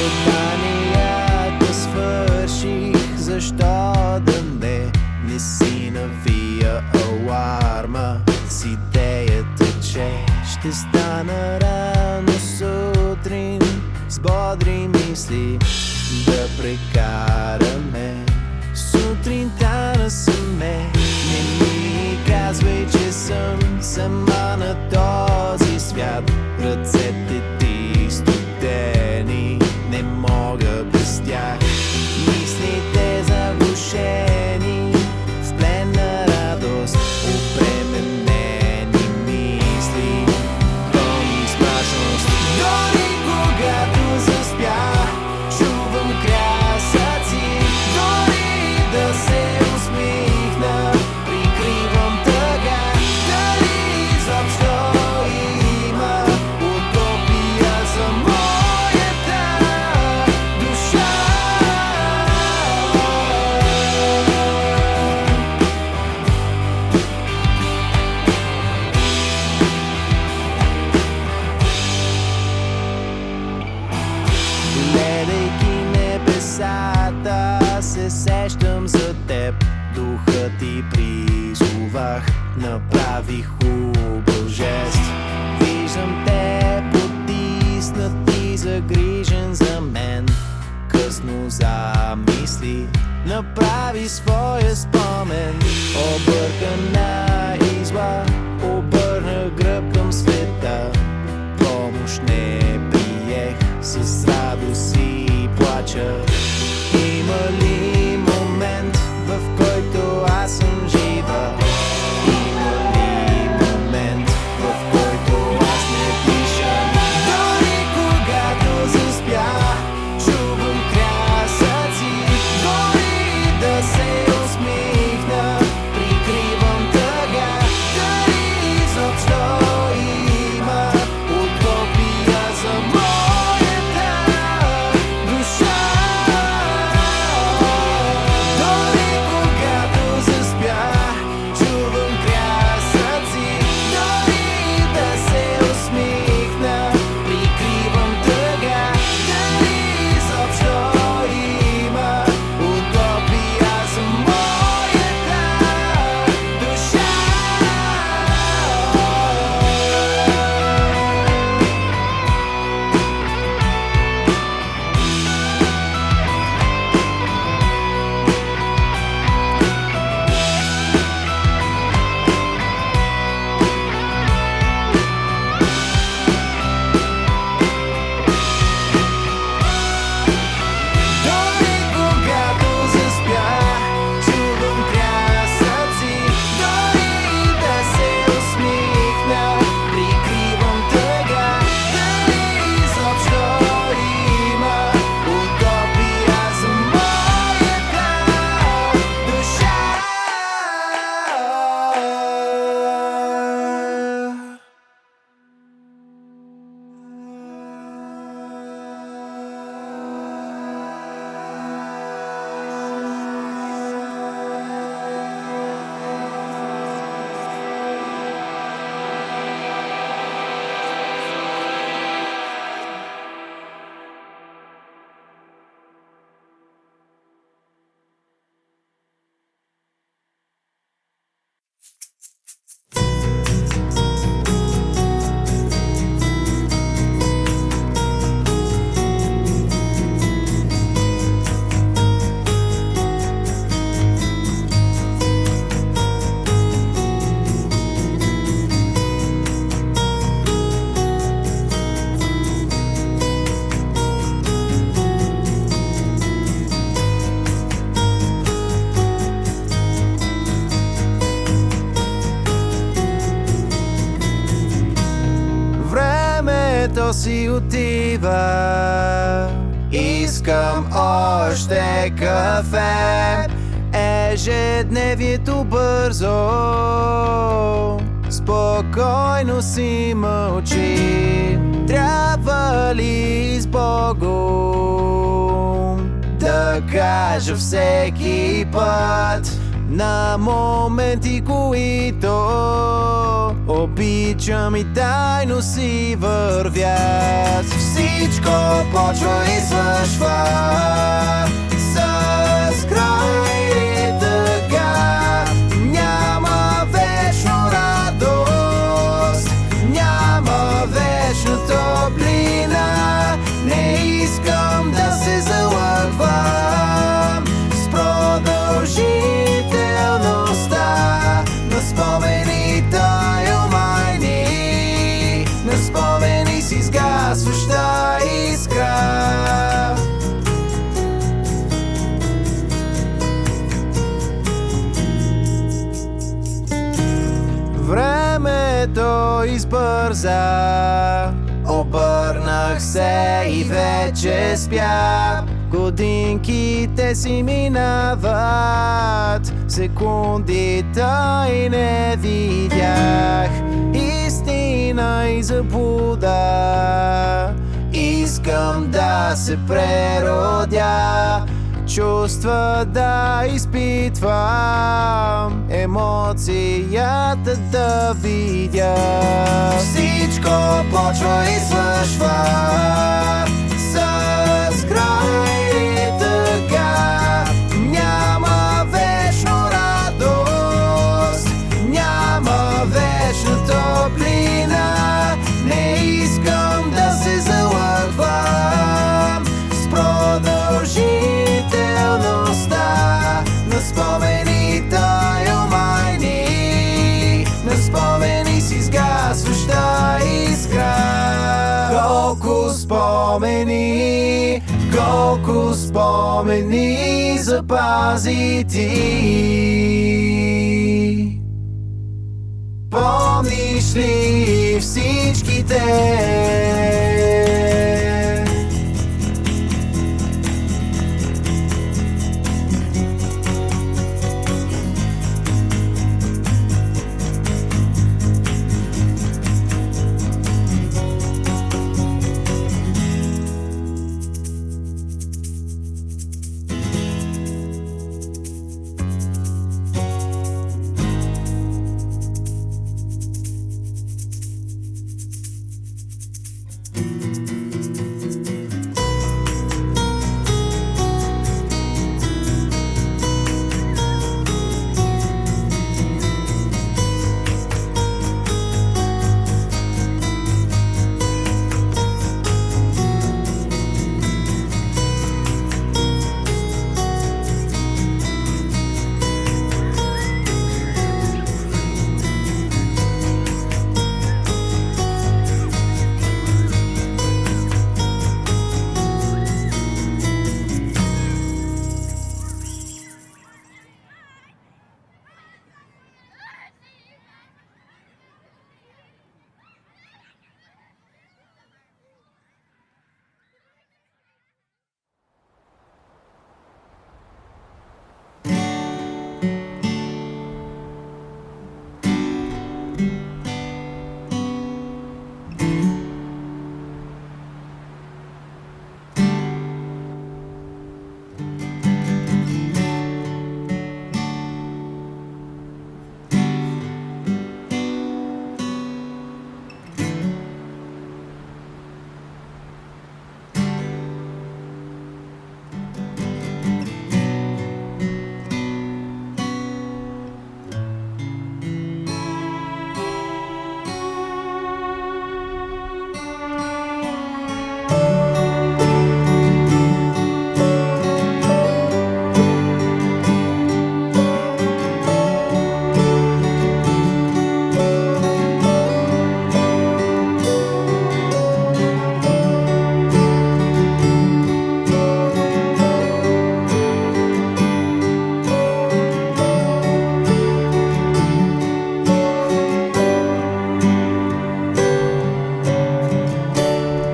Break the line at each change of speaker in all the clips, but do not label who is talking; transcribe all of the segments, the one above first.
Заданията свърших, защо да не си навия аларма с идеята, че ще стана рано сутрин с бодри мисли да прекараме сутринта насаме. Не ми казвай, че съм сама на този свят. Ръцете ти студени, не мога без тях. Мислите заглушени в плен на радост, обременени мисли, пълни с мрачност. Дори когато заспя, чувам крясъци. Дори да се усмихна, прикривам тъга. Дали изобщо има утопия за моята душа? Гледайки небесата, се сещам за теб. Духът ти призовах, направих хубав жест. Виждам те потиснат и загрижен за мен. Късно замисли, направи своя спомен. Объркана и зла, обърна гръб към света. Помощ не приех, с радост и плача. Има ли момент, в който аз съм жива? Има ли момент, в който аз не дишам? Дори когато заспя, чувам крясъци. Дори да се усмихна, прикривам тъга. Дали изобщо има утопия за моята душа? Дори когато заспя, чувам крясъци. Дори да се усмихна, прикривам тъга. Дали изобщо има утопия за моята душа? Дори когато заспя, чувам крясъци. Дори да се усмихна, прикривам тъга. Дали изобщо има утопия за моята душа? Времето си отива, искам още кафе. Ежедневието бързо, спокойно си мълчи. Трябва ли с Богом да кажа всеки път на моменти, които обичам и тайно си вървят? Всичко почва и свършва бърза. Обърнах се и вече спя. Годинките си минават, секундите и не видях. Истина и заблуда, искам да се преродя. Чувства да изпитвам, емоцията да видя. Всичко почва и свършва с край и тъга. Няма вечно радост, няма вечна топлина. Не искам да се залъгвам с продължителността на спомените омайни, на спомени с изгасваща искра. Колко спомени запази ти. Помниш ли всичките?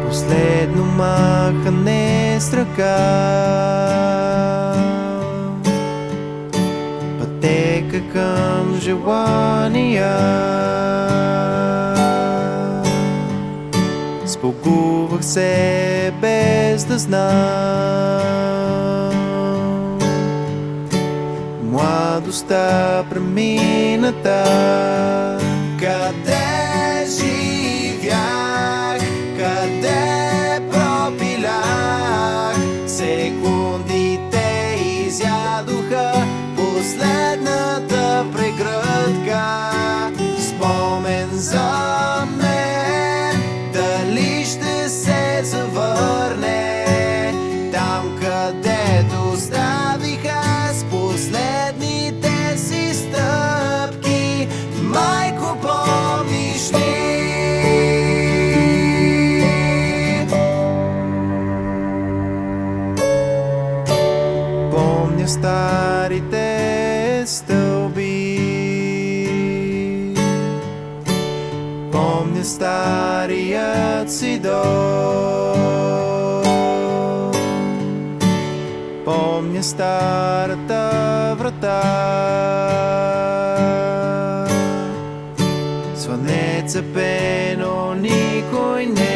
Последно махане с ръка, пътека към желания. Спогувах се без да знам, младостта премината. Къде живях, къде пропилях, секундите изядоха последната прегръдка. Спомен за мен, дали ще се завърне там, където оставиха с последните си стъпки. Майко, помниш ли? Помня старите стълби, помня Помня старият си дом, помня старата врата, звънеца пено, никой не